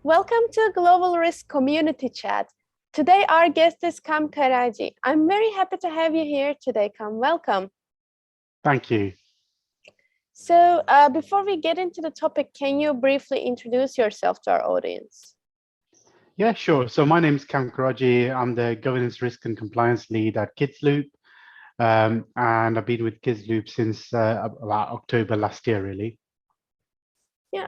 Welcome to Global Risk Community Chat. Today, our guest is Kam Karaji. I'm very happy to have you here today, Kam. Welcome. Thank you. So before we get into the topic, can you briefly introduce yourself to our audience? Yeah, sure. So my name is Kam Karaji. I'm the Governance, Risk and Compliance Lead at KidsLoop. And I've been with KidsLoop since about October last year, really. Yeah.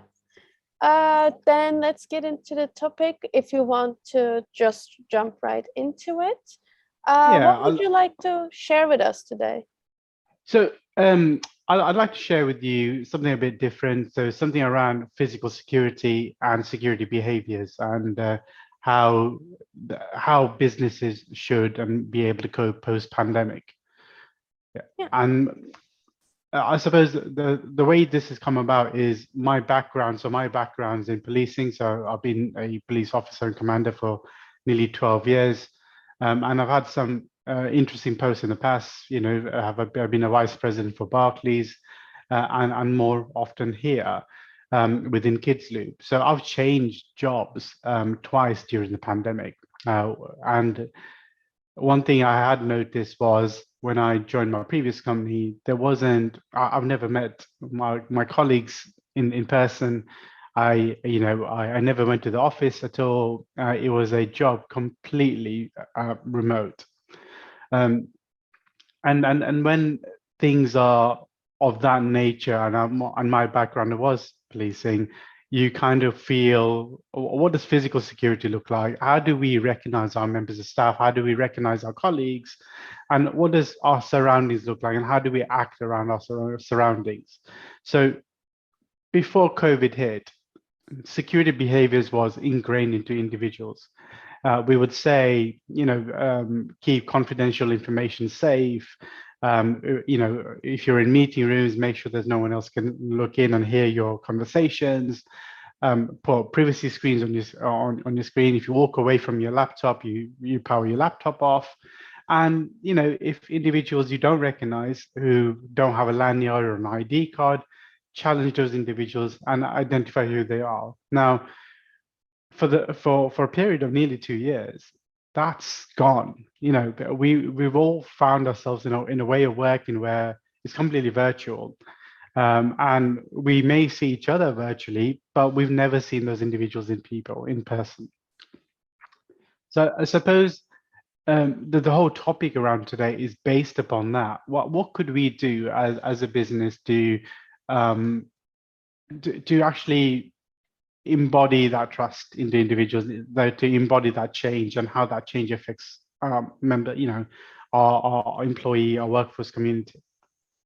Then let's get into the topic. If you want to just jump right into it, what would you like to share with us today? So I'd like to share with you something a bit different. So something around physical security and security behaviors and how businesses should and be able to cope post-pandemic. Yeah. And I suppose the way this has come about is my background. So my background's in policing. So I've been a police officer and commander for nearly 12 years. And I've had some interesting posts in the past. You know, I've been a vice president for Barclays and more often here within KidsLoop. So I've changed jobs twice during the pandemic. And one thing I had noticed was when I joined my previous company, I've never met my colleagues in person. I never went to the office at all. It was a job completely remote. And when things are of that nature, and my background was policing, you kind of feel, what does physical security look like? How do we recognize our members of staff? How do we recognize our colleagues? And what does our surroundings look like? And how do we act around our surroundings? So before COVID hit, security behaviors was ingrained into individuals. We would say, keep confidential information safe. If you're in meeting rooms, make sure there's no one else can look in and hear your conversations. Put privacy screens on your screen. If you walk away from your laptop, you power your laptop off. And if individuals you don't recognize who don't have a lanyard or an ID card, challenge those individuals and identify who they are. Now, for a period of nearly 2 years, that's gone. We've all found ourselves in a way of working where it's completely virtual, and we may see each other virtually, but we've never seen those individuals in person. So I suppose the whole topic around today is based upon that. What could we do as a business to actually embody that trust in the individuals, to embody that change and how that change affects our employee, our workforce community?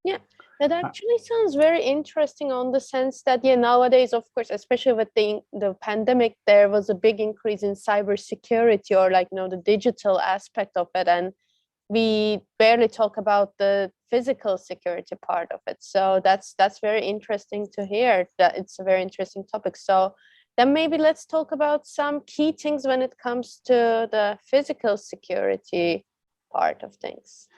Yeah, that actually sounds very interesting on the sense that, nowadays, of course, especially with the pandemic, there was a big increase in cybersecurity or the digital aspect of it. And we barely talk about the physical security part of it. So that's very interesting to hear. That it's a very interesting topic. So then maybe let's talk about some key things when it comes to the physical security part of things.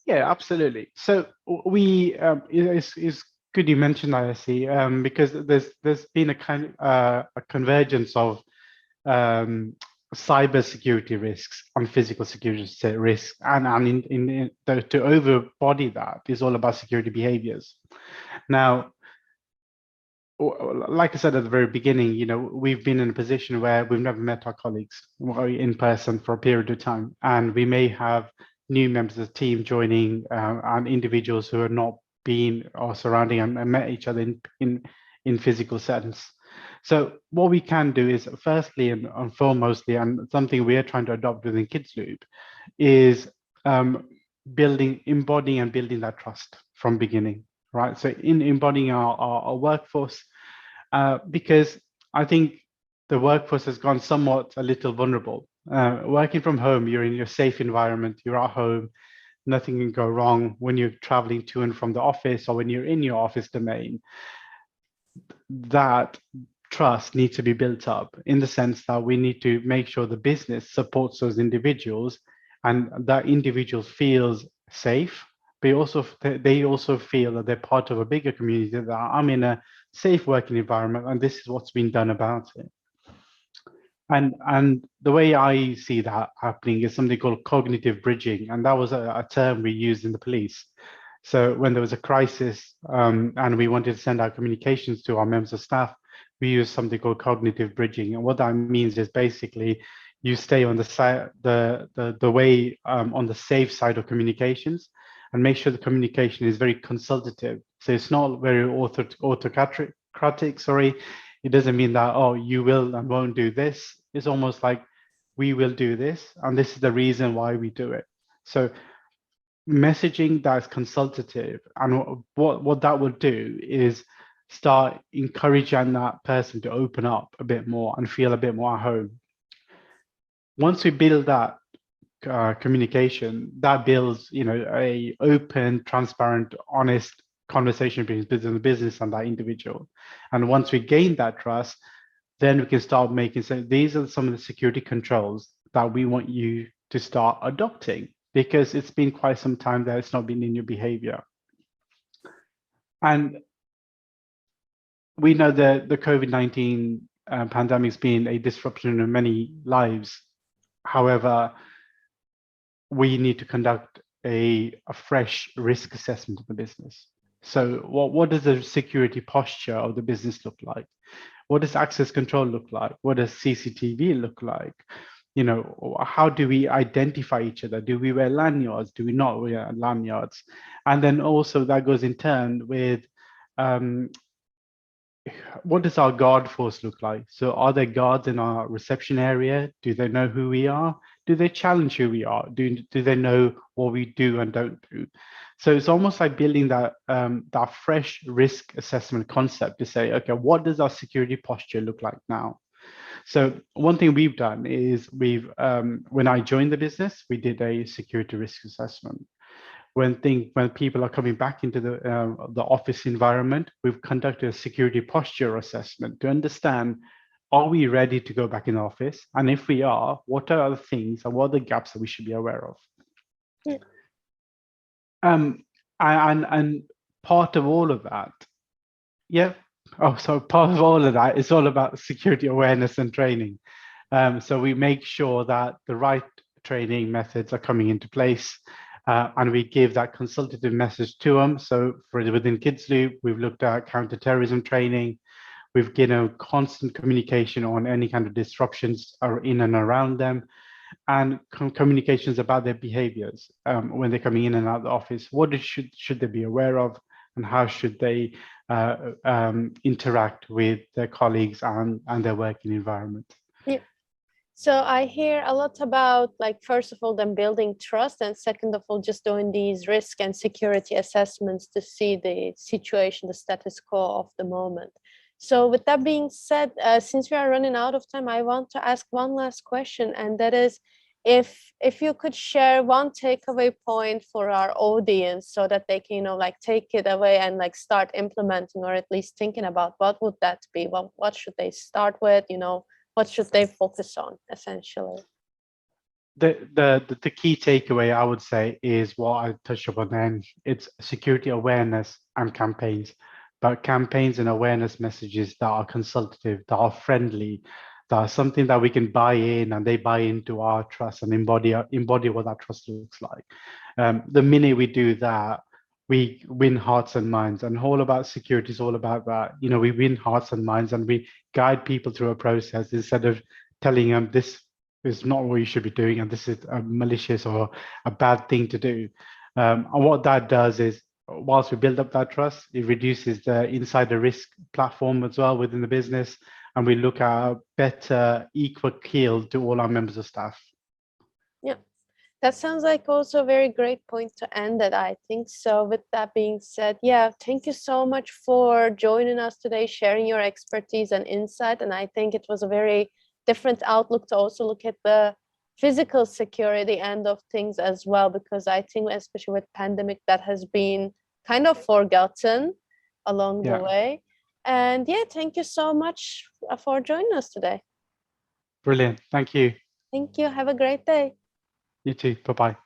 Yeah, absolutely. So it's good you mentioned ISC because there's been a kind of a convergence of cyber security risks and physical security risks, and to overbody that is all about security behaviors. Now, like I said at the very beginning, we've been in a position where we've never met our colleagues in person for a period of time, and we may have new members of the team joining and individuals who are not been or surrounding and met each other in physical sense. So what we can do is, firstly and foremostly, and something we are trying to adopt within KidsLoop, is embodying and building that trust from beginning, right? So in embodying our workforce, because I think the workforce has gone somewhat a little vulnerable. Working from home, you're in your safe environment, you're at home, nothing can go wrong when you're traveling to and from the office or when you're in your office domain. That trust needs to be built up in the sense that we need to make sure the business supports those individuals and that individual feels safe, but they also feel that they're part of a bigger community, that I'm in a safe working environment and this is what's been done about it. And the way I see that happening is something called cognitive bridging, and that was a term we used in the police. So when there was a crisis and we wanted to send out communications to our members of staff, we use something called cognitive bridging. And what that means is basically you stay on the side, the way on the safe side of communications, and make sure the communication is very consultative. So it's not very autocratic. Sorry, it doesn't mean that, oh, you will and won't do this. It's almost like we will do this, and this is the reason why we do it. So messaging that is consultative, and what that will do is start encouraging that person to open up a bit more and feel a bit more at home. Once we build that communication, that builds, a open, transparent, honest conversation between the business and that individual. And once we gain that trust, then we can start making, so these are some of the security controls that we want you to start adopting, because it's been quite some time that it's not been in your behavior. And we know that the COVID-19 pandemic has been a disruption in many lives. However, we need to conduct a fresh risk assessment of the business. So what does the security posture of the business look like? What does access control look like? What does CCTV look like? How do we identify each other? Do we wear lanyards? Do we not wear lanyards? And then also that goes in turn with what does our guard force look like? So are there guards in our reception area? Do they know who we are? Do they challenge who we are? Do they know what we do and don't do? So it's almost like building that that fresh risk assessment concept to say, okay, what does our security posture look like now? So one thing we've done is when I joined the business, we did a security risk assessment. When people are coming back into the office environment, we've conducted a security posture assessment to understand, are we ready to go back in the office? And if we are, what are the things and what are the gaps that we should be aware of? Yeah. And part of all of that, yeah. Oh, so part of all of that is all about security awareness and training. So we make sure that the right training methods are coming into place. And we give that consultative message to them. So within KidsLoop, we've looked at counterterrorism training. We've given constant communication on any kind of disruptions are in and around them, and communications about their behaviors when they're coming in and out of the office. What should they be aware of, and how should they interact with their colleagues and their working environment? Yeah. So I hear a lot about, like, first of all, them building trust, and second of all, just doing these risk and security assessments to see the situation, the status quo of the moment. So with that being said, since we are running out of time, I want to ask one last question, and that is, if you could share one takeaway point for our audience so that they can, take it away and start implementing, or at least thinking about, what would that be? What should they start with? What should they focus on, essentially? The key takeaway, I would say, is what I touched upon then. It's security awareness and campaigns, but campaigns and awareness messages that are consultative, that are friendly, that are something that we can buy in, and they buy into our trust and embody what that trust looks like. The minute we do that, we win hearts and minds. And all about security is all about that. We win hearts and minds, and we guide people through a process instead of telling them this is not what you should be doing and this is a malicious or a bad thing to do. And what that does is, whilst we build up that trust, it reduces the insider risk platform as well within the business, and we look at a better equal keel to all our members of staff. Yeah. That sounds like also a very great point to end it, I think. So with that being said, yeah, thank you so much for joining us today, sharing your expertise and insight. And I think it was a very different outlook to also look at the physical security end of things as well, because I think especially with pandemic, that has been kind of forgotten along the way. And yeah, thank you so much for joining us today. Brilliant. Thank you. Thank you. Have a great day. You too. Bye-bye.